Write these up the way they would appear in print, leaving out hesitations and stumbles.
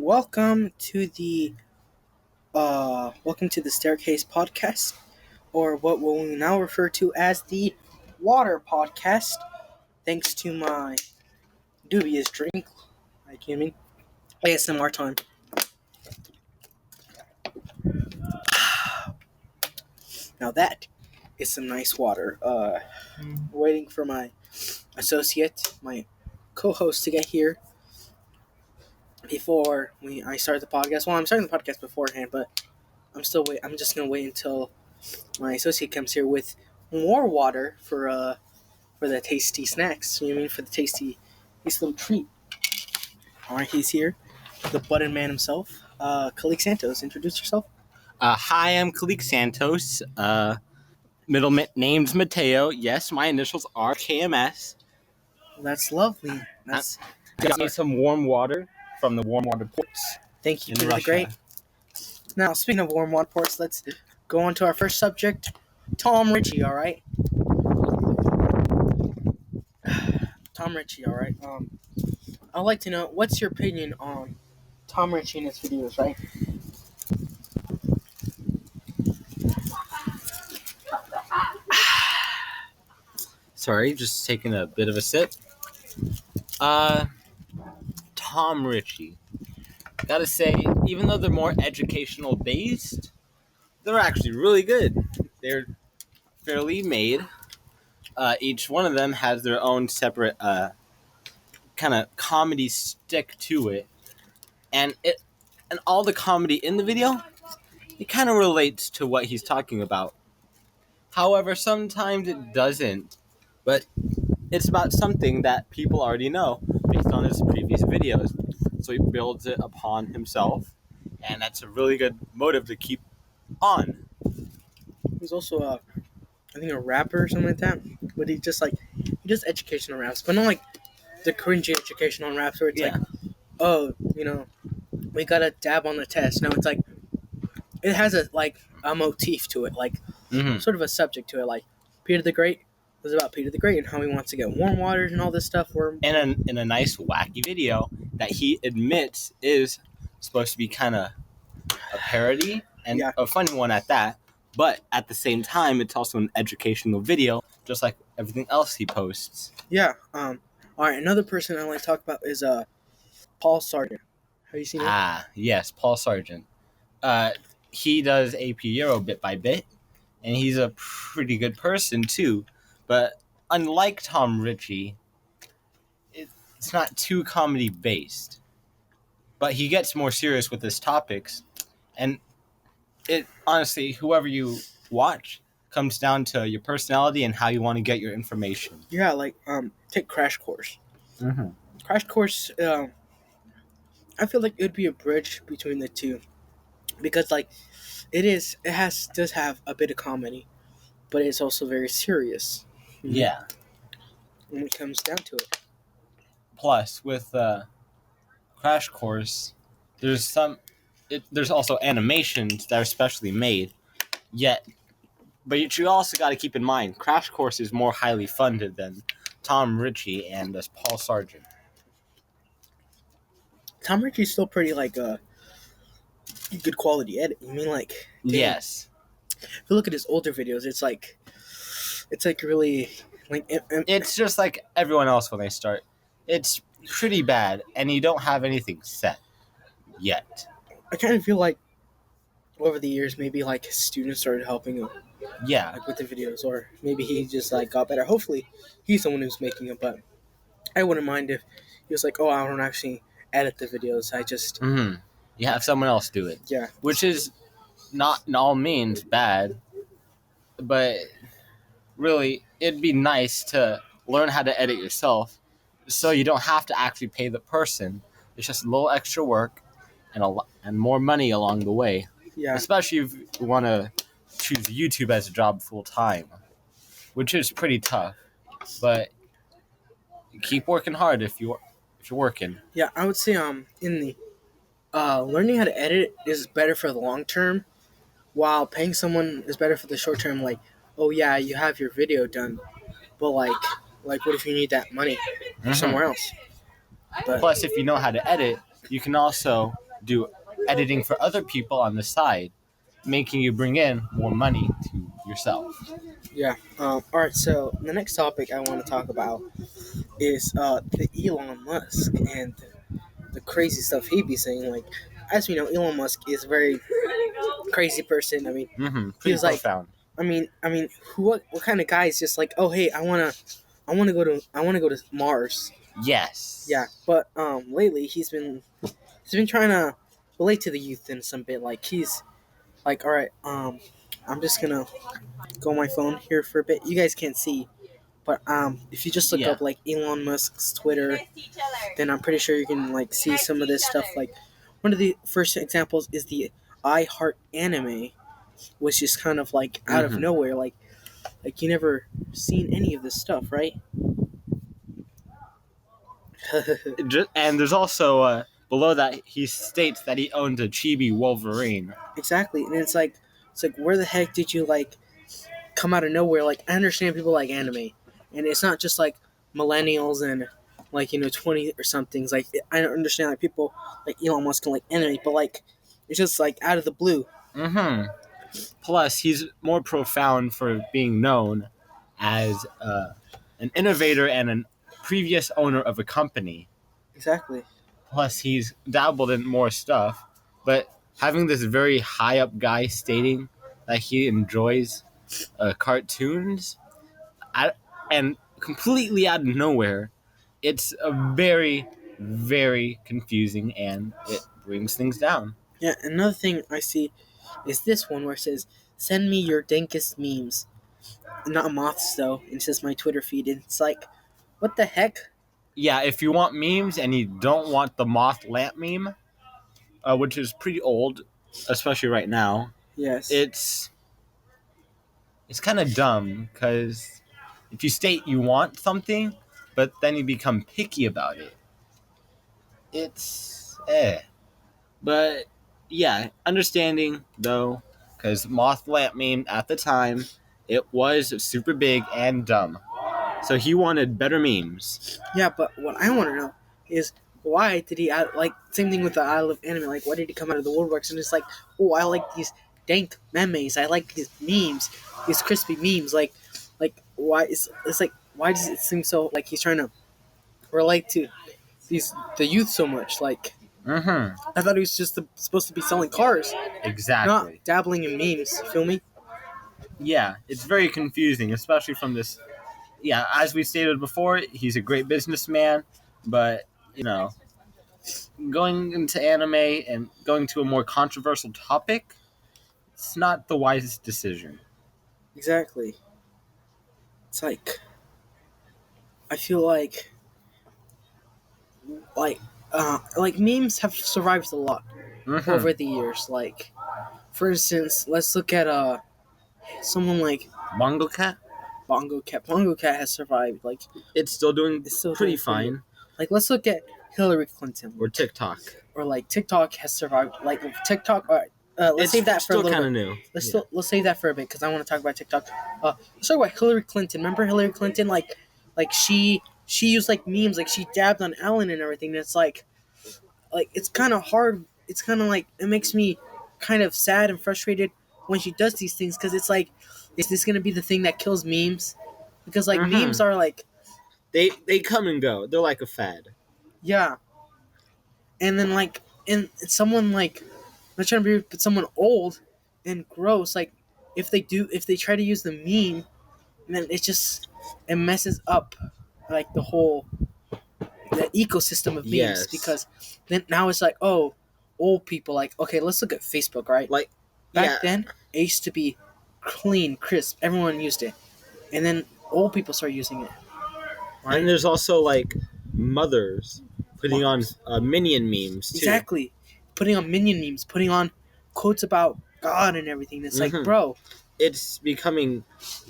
welcome to the Staircase Podcast, or what we'll now refer to as the Water Podcast. Thanks to my dubious drink, like ASMR time. Now that is some nice water. Waiting for my associate, my co-host, to get here before I start the podcast. Well, I'm starting the podcast beforehand, but I'm just gonna wait until my associate comes here with more water for the tasty snacks. You know what I mean, for the tasty little treat. All right, he's here, the button man himself, Kalik Santos. Introduce yourself. Hi, I'm Kalik Santos. Middle name's Mateo. Yes, my initials are KMS. That's lovely. Got me some warm water from the warm water ports. Thank you, Peter the Great. Now, speaking of warm water ports, let's go on to our first subject, Tom Ritchie. All right. Tom Ritchie. All right. I'd like to know, what's your opinion on Tom Ritchie and his videos, right? Sorry, just taking a bit of a sip. Tom Ritchie. Gotta say, even though they're more educational based, they're actually really good. They're fairly made. Each one of them has their own separate kind of comedy stick to it, and all the comedy in the video, it kind of relates to what he's talking about. However, sometimes it doesn't, but it's about something that people already know based on his previous videos. So he builds it upon himself, and that's a really good motive to keep on. He's also I think a rapper or something like that, but he does educational raps, but not like the cringy educational raps where it's like, oh, we gotta dab on the test. No, it's like it has a motif to it, sort of a subject to it. Like Peter the Great was about Peter the Great and how he wants to get warm waters and all this stuff. In a nice wacky video that he admits is supposed to be kind of a parody and a funny one at that. But at the same time, it's also an educational video, just like everything else he posts. Yeah. All right. Another person I want to talk about is Paul Sargent. Have you seen him? Yes, Paul Sargent. He does AP Euro bit by bit, and he's a pretty good person too. But unlike Tom Ritchie, it's not too comedy based. But he gets more serious with his topics, and it honestly, whoever you watch, comes down to your personality and how you want to get your information. Yeah, take Crash Course. Mm-hmm. Crash Course, I feel like it would be a bridge between the two, because does have a bit of comedy, but it's also very serious. Yeah. When it comes down to it. Plus, with Crash Course, there's also animations that are specially made. But you also got to keep in mind, Crash Course is more highly funded than Tom Ritchie and Paul Sargent. Tom Ritchie's still pretty good quality edit. You mean yes. If you look at his older videos, it's really it's just like everyone else when they start. It's pretty bad, and you don't have anything set yet. I kind of feel like over the years, maybe his students started helping him. Yeah. With the videos, or maybe he just got better. Hopefully, he's the one who's making it. But I wouldn't mind if he was like, "Oh, I don't actually edit the videos. I just." Mm-hmm. You have someone else do it. Yeah. Which is not in all means bad, but really, it'd be nice to learn how to edit yourself, so you don't have to actually pay the person. It's just a little extra work and more money along the way. Yeah. Especially if you want to choose YouTube as a job full time, which is pretty tough. But keep working hard if you're working. Yeah, I would say in the learning how to edit is better for the long term, while paying someone is better for the short term. Like, oh yeah, you have your video done, but what if you need that money somewhere else? But plus, if you know how to edit, you can also do editing for other people on the side, making you bring in more money to yourself. Yeah. All right. So the next topic I want to talk about is the Elon Musk and the crazy stuff he be saying. Like, as we know, Elon Musk is a very crazy person. I mean, he Pretty was like, profound. what kind of guy is just like, oh hey, I wanna go to Mars. Yes. Yeah, but lately he's been trying to relate to the youth in some bit. Like he's like, all right, I'm just gonna go on my phone here for a bit. You guys can't see, but if you just look Yeah. up like Elon Musk's Twitter, then I'm pretty sure you can like see some of this stuff. Like one of the first examples is the I Heart Anime, which is kind of like out of nowhere. Like you never seen any of this stuff, right? And there's also below that he states that he owns a chibi Wolverine. Exactly, and it's like where the heck did you like come out of nowhere? Like I understand people like anime, and it's not just like millennials and like 20 or somethings. Like I don't understand like people like Elon Musk can like anime, but like it's just like out of the blue. Plus, he's more profound for being known as an innovator and a previous owner of a company. Exactly. Plus, he's dabbled in more stuff, but having this very high up guy stating that he enjoys cartoons and completely out of nowhere, it's a very, very confusing and it brings things down. Yeah. Another thing I see is this one where it says, "Send me your dankest memes." Not moths though. It says my Twitter feed. And it's like, what the heck? Yeah, if you want memes and you don't want the moth lamp meme, which is pretty old, especially right now, Yes. it's kind of dumb because if you state you want something, but then you become picky about it, it's But yeah, understanding though, because moth lamp meme at the time, it was super big and dumb. So he wanted better memes. Yeah, but what I want to know is why did he add, like same thing with the I Love Anime? Like, why did he come out of the woodworks and it's like, oh, I like these dank memes. I like these memes, these crispy memes. Like why is it's like why does it seem so like he's trying to relate to the youth so much? Like I thought he was just supposed to be selling cars, Exactly. not dabbling in memes. Feel me? Yeah, it's very confusing, especially from this. Yeah, as we stated before, he's a great businessman, but going into anime and going to a more controversial topic, it's not the wisest decision. Exactly. It's I feel like memes have survived a lot over the years. Like, for instance, let's look at someone like Bongo Cat, Bongo Cat. Bongo Cat has survived. Like, it's still doing it's still pretty doing pretty fine. like, let's look at Hillary Clinton Or TikTok. or like TikTok has survived. Like TikTok. All right, let's save that for a still little kind bit. of new. Let's save that for a bit because I want to talk about TikTok. Let's talk about Hillary Clinton. Remember Hillary Clinton? Like she used like memes. Like she dabbed on Ellen and everything. And it's like it's kind of hard. It's kind of like it makes me kind of sad and frustrated when she does these things because it's like, is this gonna be the thing that kills memes? Because like memes are like They come and go. They're like a fad. yeah, and then like and someone like I'm not trying to be rude, but someone old and gross like if they try to use the meme, then it messes up like the ecosystem of memes Yes. because then now it's like, oh, old people, like, okay, let's look at Facebook, right? Like Back then it used to be clean, crisp, everyone used it, and then old people started using it, right? And there's also like mothers putting on minion memes too. Exactly, putting on minion memes, putting on quotes about God and everything. It's like, bro, It's becoming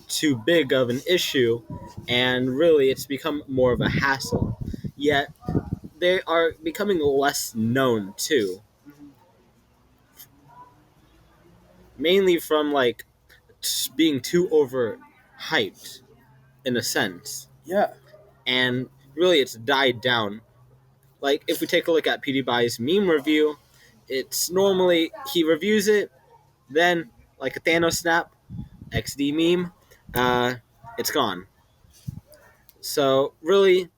too big of an issue, and really it's become more of a hassle. Yet they are becoming less known too, mainly from like being too overhyped in a sense, yeah, and really it's died down. Like if we take a look at PewDiePie's meme review, It's normally he reviews it, then like a Thanos snap, XD meme, it's gone. So really,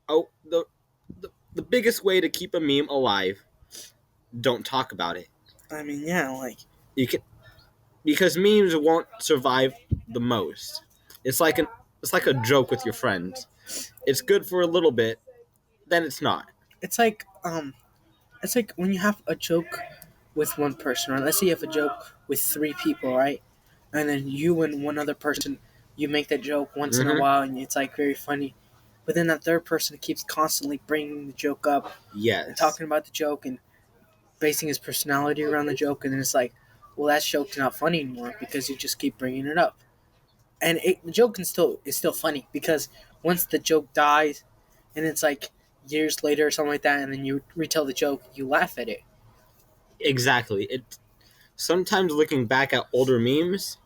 oh, the biggest way to keep a meme alive, don't talk about it. I mean, yeah, like You can because memes won't survive the most. It's like it's like a joke with your friends. It's good for a little bit, then it's not. it's like it's like when you have a joke with one person, right? Let's say you have a joke with three people, right? And then you and one other person, you make that joke once in a Mhm. while, and it's like very funny. But then that third person keeps constantly bringing the joke up and Yes. talking about the joke and basing his personality around the joke, and then it's like, well, that joke's not funny anymore because you just keep bringing it up. And the joke is still funny because once the joke dies, and it's like years later or something like that, and then you retell the joke, you laugh at it. Exactly. It sometimes looking back at older memes,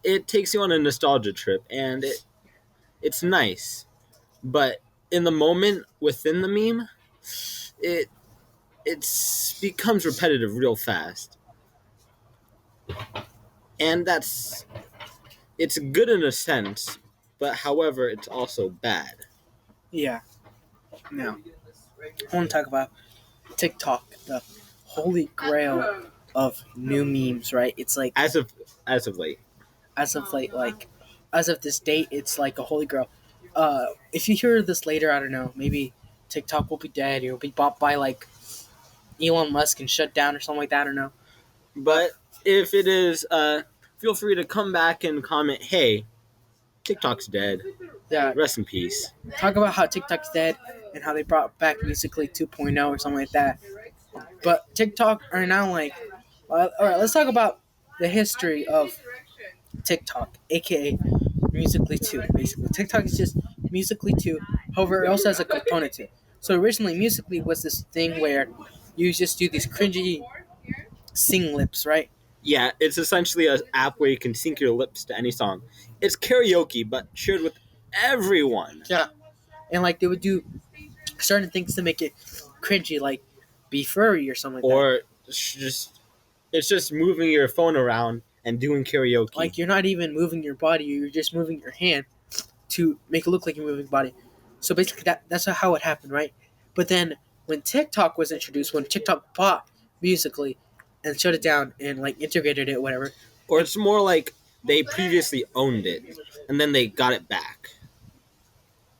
it takes you on a nostalgia trip, and it's nice. But in the moment within the meme, it becomes repetitive real fast, and it's good in a sense, but however, it's also bad. Yeah. Now, I want to talk about TikTok, the holy grail of new memes, right? It's like As of late. as of late, like as of this date, it's like a holy grail. If you hear this later, I don't know, maybe TikTok will be dead. It will be bought by like Elon Musk and shut down or something like that. I don't know. But But if it is, feel free to come back and comment. Hey, TikTok's dead. yeah, Rest in peace. talk about how TikTok's dead and how they brought back Musically 2.0 or something like that. But TikTok are now like, all right, let's talk about the history of TikTok, aka Musically 2. Basically, TikTok is just Musically 2. However, it also has a component to it. So originally, Musically was this thing where you just do these cringy sing lips, right? Yeah, it's essentially an app where you can sync your lips to any song. It's karaoke, but shared with everyone. Yeah. And like they would do certain things to make it cringy, like be furry or something like that. Or just it's just moving your phone around and doing karaoke. Like you're not even moving your body; you're just moving your hand to make it look like you're moving your body. So basically, that's how it happened, right? But then when TikTok was introduced, when TikTok bought Musically and shut it down and like integrated it, whatever. Or it's more like they previously owned it and then they got it back.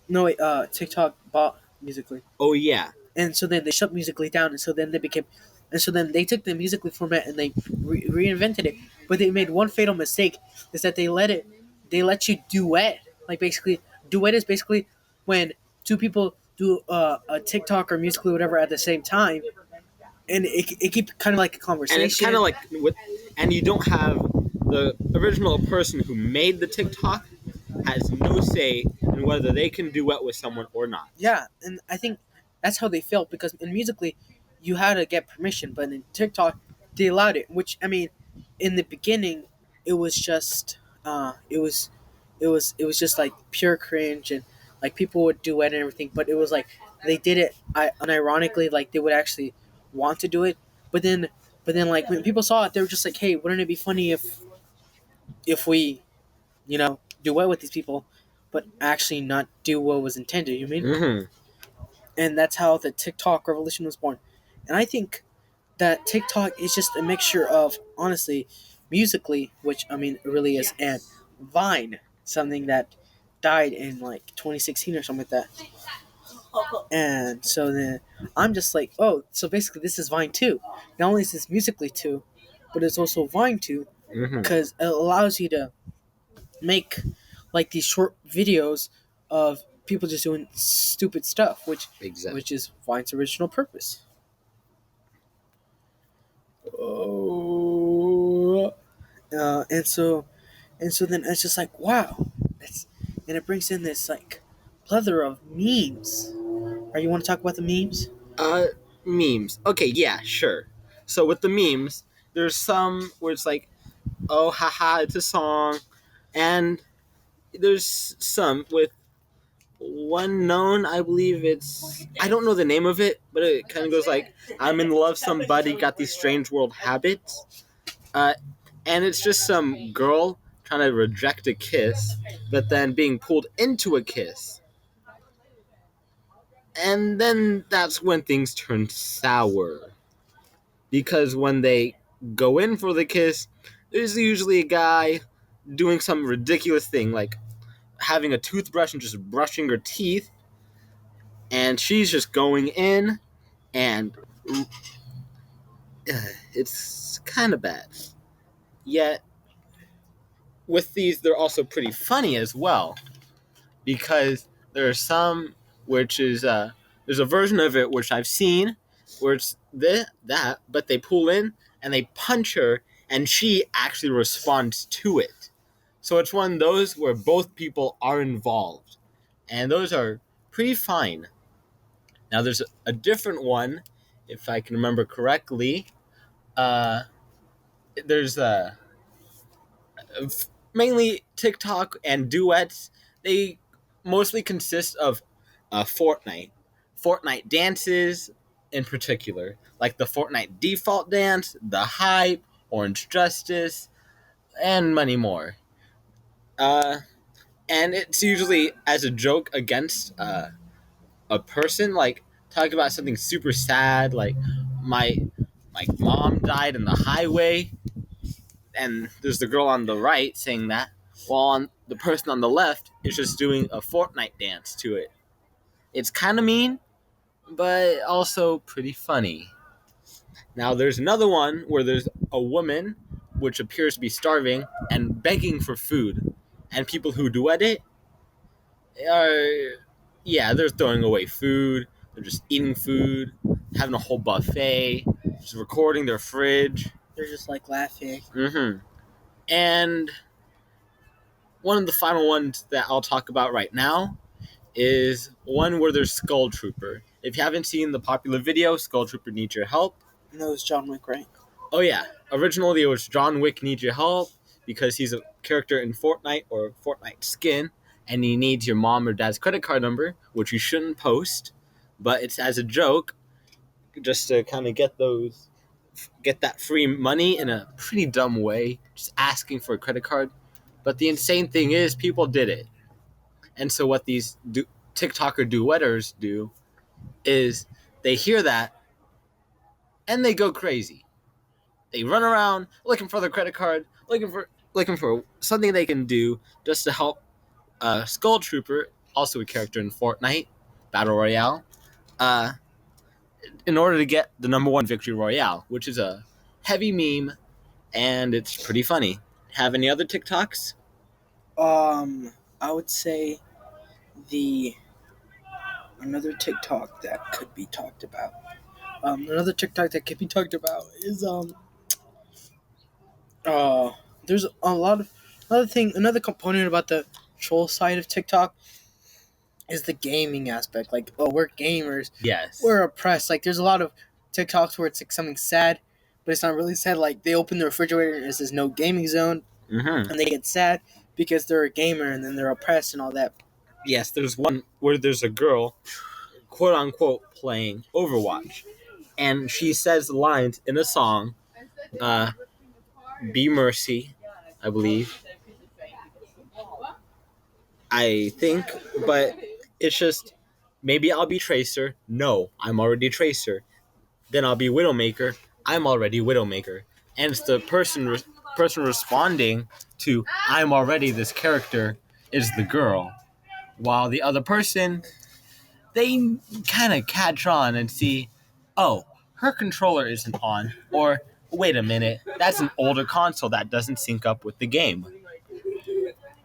No, wait, TikTok bought Musically, Oh yeah. and so then they shut Musically down, and so then they took the Musically format and they reinvented it. But they made one fatal mistake: is that they let you duet. Like basically, duet is basically when two people do a TikTok or Musically whatever at the same time, and it keeps kind of like a conversation. And it's kind of like and you don't have the original person who made the TikTok has no say in whether they can duet with someone or not. Yeah, and I think that's how they felt because in Musically, you had to get permission, but in TikTok, they allowed it. Which I mean, in the beginning, it was just it was just like pure cringe and like people would duet and everything, but it was like they did it unironically, like they would actually want to do it, but then like when people saw it, they were just like, hey, wouldn't it be funny if we duet with these people, but actually not do what was intended. You mean? Mm-hmm. And that's how the TikTok revolution was born. And I think that TikTok is just a mixture of honestly, Musically, which I mean it really is, and Vine, something that died in like 2016 or something like that. And so then I'm just like, oh, so basically this is Vine 2. Not only is this Musically 2, but it's also Vine 2 Mm-hmm. because it allows you to make like these short videos of people just doing stupid stuff, Exactly. which is Vine's original purpose. Oh, and so then it's just like wow, and it brings in this like plethora of memes. Are you want to talk about the memes? Uh, Memes. Okay, yeah, sure. So with the memes, there's some where it's like, oh, haha, it's a song, and there's some with one known, I believe I don't know the name of it, but it kind of goes like, I'm in love, somebody got these strange world habits. And it's just some girl trying to reject a kiss, but then being pulled into a kiss. And then that's when things turn sour. Because when they go in for the kiss, there's usually a guy doing some ridiculous thing, like having a toothbrush and just brushing her teeth, and she's just going in, and it's kind of bad. Yet, with these, they're also pretty funny as well, because there are some which is there's a version of it which I've seen where it's that, but they pull in and they punch her, and she actually responds to it. So it's one of those where both people are involved, and those are pretty fine. Now there's a different one, if I can remember correctly. Uh, there's mainly TikTok and duets. They mostly consist of Fortnite dances in particular, like the Fortnite default dance, the hype, Orange Justice, and many more. Uh, and it's usually as a joke against a person, like talking about something super sad, like my mom died in the highway, and there's the girl on the right saying that, while the person on the left is just doing a Fortnite dance to it. It's kind of mean, but also pretty funny. Now there's another one where there's a woman which appears to be starving and begging for food, and people who duet it are, yeah, they're throwing away food, they're just eating food, having a whole buffet, just recording their fridge. They're just like laughing. Mm-hmm. And one of the final ones that I'll talk about right now is one where there's Skull Trooper. If you haven't seen the popular video, Skull Trooper Needs Your Help. No, it's John Wick, right? Oh yeah, originally it was John Wick Needs Your Help because he's a character in Fortnite or Fortnite skin, and he needs your mom or dad's credit card number, which you shouldn't post, but it's as a joke, just to kind of get that free money in a pretty dumb way, just asking for a credit card. But the insane thing is, people did it. And so what these TikToker duetters do is they hear that and they go crazy. They run around looking for their credit card, looking for something they can do just to help Skull Trooper, also a character in Fortnite Battle Royale, in order to get the #1 victory royale, which is a heavy meme, and it's pretty funny. Have any other TikToks? I would say another TikTok that could be talked about. Another TikTok that could be talked about is there's a lot of another component about the troll side of TikTok is the gaming aspect. Like, oh, we're gamers. Yes. We're oppressed. Like, there's a lot of TikToks where it's like something sad, but it's not really sad. Like, they open the refrigerator and it says no gaming zone, Mm-hmm. and they get sad because they're a gamer and then they're oppressed and all that. Yes, there's one where there's a girl, quote unquote, playing Overwatch, and she says lines in a song, "Be Mercy," I believe. I think, but it's just, maybe I'll be Tracer. No, I'm already Tracer. Then I'll be Widowmaker. I'm already Widowmaker. And it's the person responding to I'm already this character is the girl, while the other person, they kind of catch on and see, oh, her controller isn't on, or wait a minute, that's an older console that doesn't sync up with the game.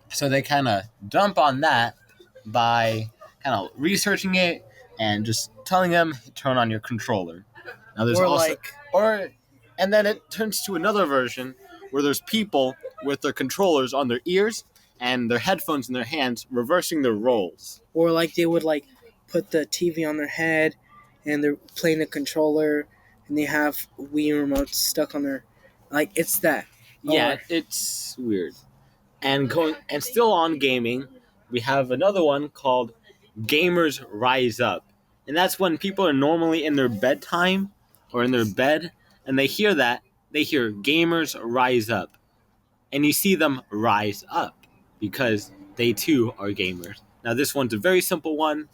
So they kind of dump on that by kind of researching it and just telling them, turn on your controller. Now there's and then it turns to another version where there's people with their controllers on their ears and their headphones in their hands, reversing their roles. Or like they would like put the TV on their head and they're playing the controller and they have Wii remotes stuck on their, like, it's that. Yeah, it's weird. And still on gaming, we have another one called gamers rise up. And that's when people are normally in their bedtime or in their bed, and they hear that, they hear gamers rise up. And you see them rise up because they too are gamers. Now, this one's a very simple one,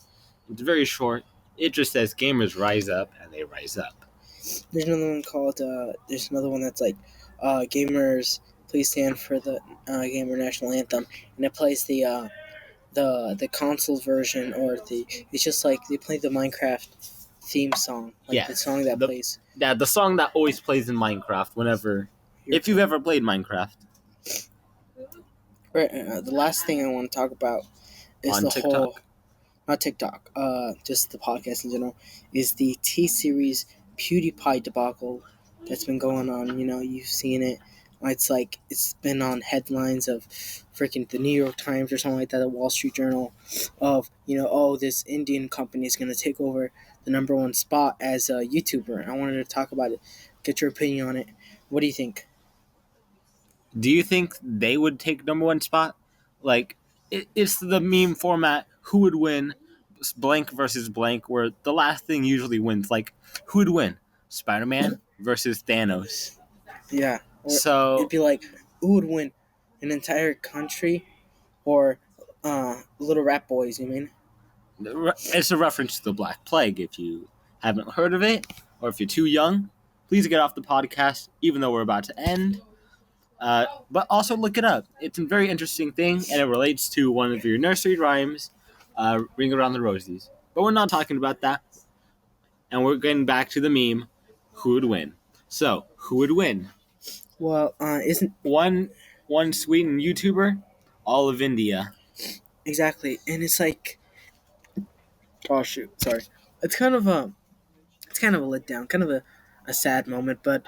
it's very short. It just says gamers rise up, and they rise up. There's another one called. There's another one that's like, gamers please stand for the gamer national anthem, and it plays the console version or the. It's just like they play the Minecraft theme song, like the song that plays. Yeah, the song that always plays in Minecraft whenever, if you've ever played Minecraft. Right. The last thing I want to talk about is on the TikTok? whole. Not TikTok. Just the podcast in general is the T-Series PewDiePie debacle that's been going on. You know, you've seen it. It's like it's been on headlines of freaking the New York Times or something like that, the Wall Street Journal, of oh, this Indian company is going to take over the number one spot as a YouTuber. I wanted to talk about it, get your opinion on it. What do you think? Do you think they would take number one spot? Like, it's the meme format. Who would win? Blank versus blank, where the last thing usually wins. Like, who would win? Spider-Man versus Thanos. Yeah. So it'd be like, who would win? An entire country or little rat boys, you mean? It's a reference to the Black Plague. If you haven't heard of it, or if you're too young, please get off the podcast, even though we're about to end. But also look it up. It's a very interesting thing, and it relates to one of your nursery rhymes, Ring Around the Rosies. But we're not talking about that. And we're getting back to the meme, who would win? So, who would win? Well, isn't... One Sweden YouTuber, all of India. Exactly, and it's like... Oh, shoot, sorry. It's kind of a letdown, kind of a sad moment, but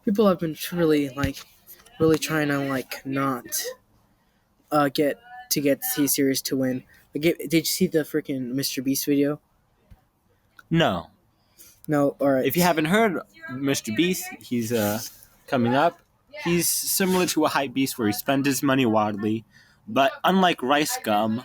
people have been really trying to, not get T-Series to win. Did you see the freaking Mr. Beast video? No. No, alright. If you haven't heard Mr. Beast, he's coming up. He's similar to a hype beast where he spends his money wildly, but unlike Rice Gum,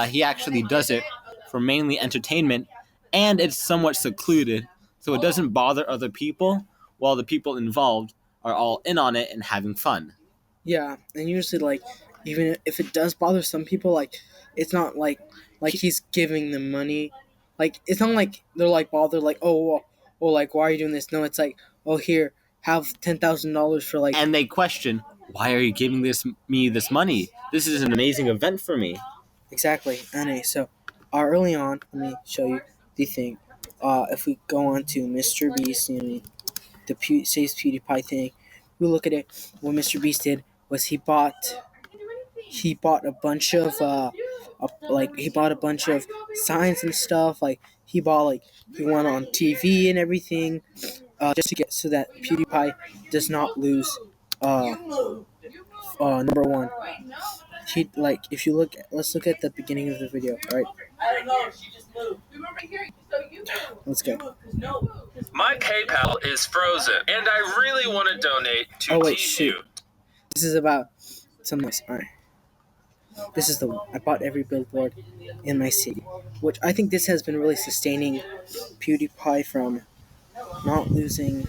he actually does it for mainly entertainment, and it's somewhat secluded, so it doesn't bother other people, while the people involved are all in on it and having fun. Yeah, and usually, even if it does bother some people, it's not like he's giving them money. It's not like they're bothered, why are you doing this? No, it's like, oh, here, have $10,000 for and they question, why are you giving me this money? This is an amazing event for me. Exactly. Anyway, so early on, let me show you the thing. If we go on to Mr. Beast, the says PewDiePie thing, we look at it. What Mr. Beast did was he bought a bunch of he bought a bunch of signs and stuff. He went on TV and everything, just to get so that PewDiePie does not lose number one. If you let's look at the beginning of the video. All right. I don't know. She just moved. We were right here. So you moved. Let's go. My PayPal is frozen, and I really want to donate to Oh wait, TU. shoot. This is about some nice. All right. This is the one. I bought every billboard in my city, which I think this has been really sustaining PewDiePie from not losing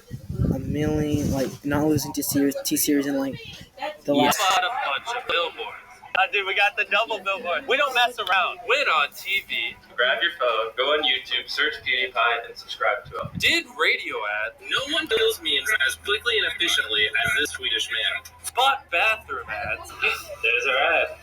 a million, not losing to T-Series in the last. Bought a bunch of billboards. Dude, we got the double billboard. We don't mess around. Went on TV. Grab your phone, go on YouTube, search PewDiePie, and subscribe to him. Did radio ads. No one bills me as quickly and efficiently as this Swedish man. Spot bathroom ads. There's our ad.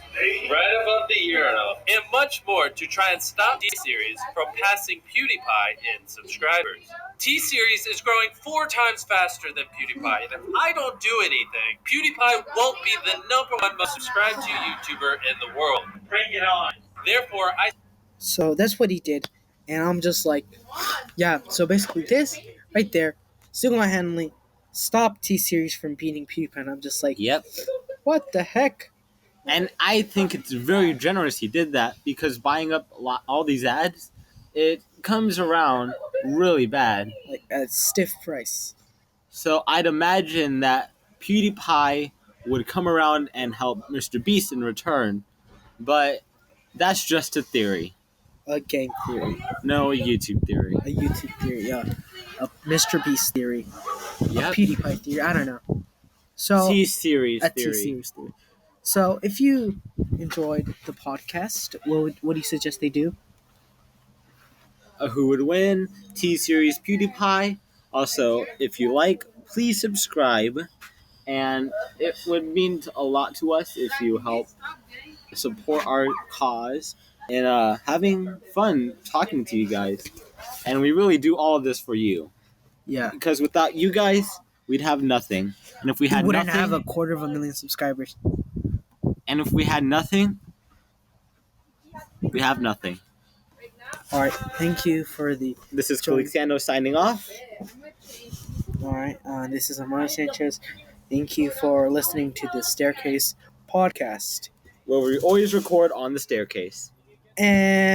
Right above the urinal. And much more to try and stop T-Series from passing PewDiePie in subscribers. T-Series is growing 4 times faster than PewDiePie, and if I don't do anything, PewDiePie won't be the number 1 most subscribed to YouTuber in the world. Bring it on. Therefore, So that's what he did, and I'm just yeah. So basically, this right there, single-handedly stopped T-Series from beating PewDiePie, and I'm just Yep. What the heck? And I think it's very generous he did that, because buying up all these ads, it comes around really bad. At a stiff price. So I'd imagine that PewDiePie would come around and help Mr. Beast in return, but that's just a theory. A gang theory. No, a YouTube theory. A YouTube theory, yeah. A Mr. Beast theory. Yep. A PewDiePie theory, I don't know. So T-Series a theory. T-Series theory. So if you enjoyed the podcast, what do you suggest they do? Who would win? T-Series PewDiePie. Also, if you like, please subscribe. And it would mean a lot to us if you help support our cause and having fun talking to you guys. And we really do all of this for you. Yeah. Because without you guys, we'd have nothing. And if we had wouldn't nothing, have 250,000 subscribers. and if we had nothing, we have nothing. All right. Thank you for the. This is Feliciano signing off. All right. This is Amaro Sanchez. Thank you for listening to the Staircase podcast. Where we always record on the staircase. And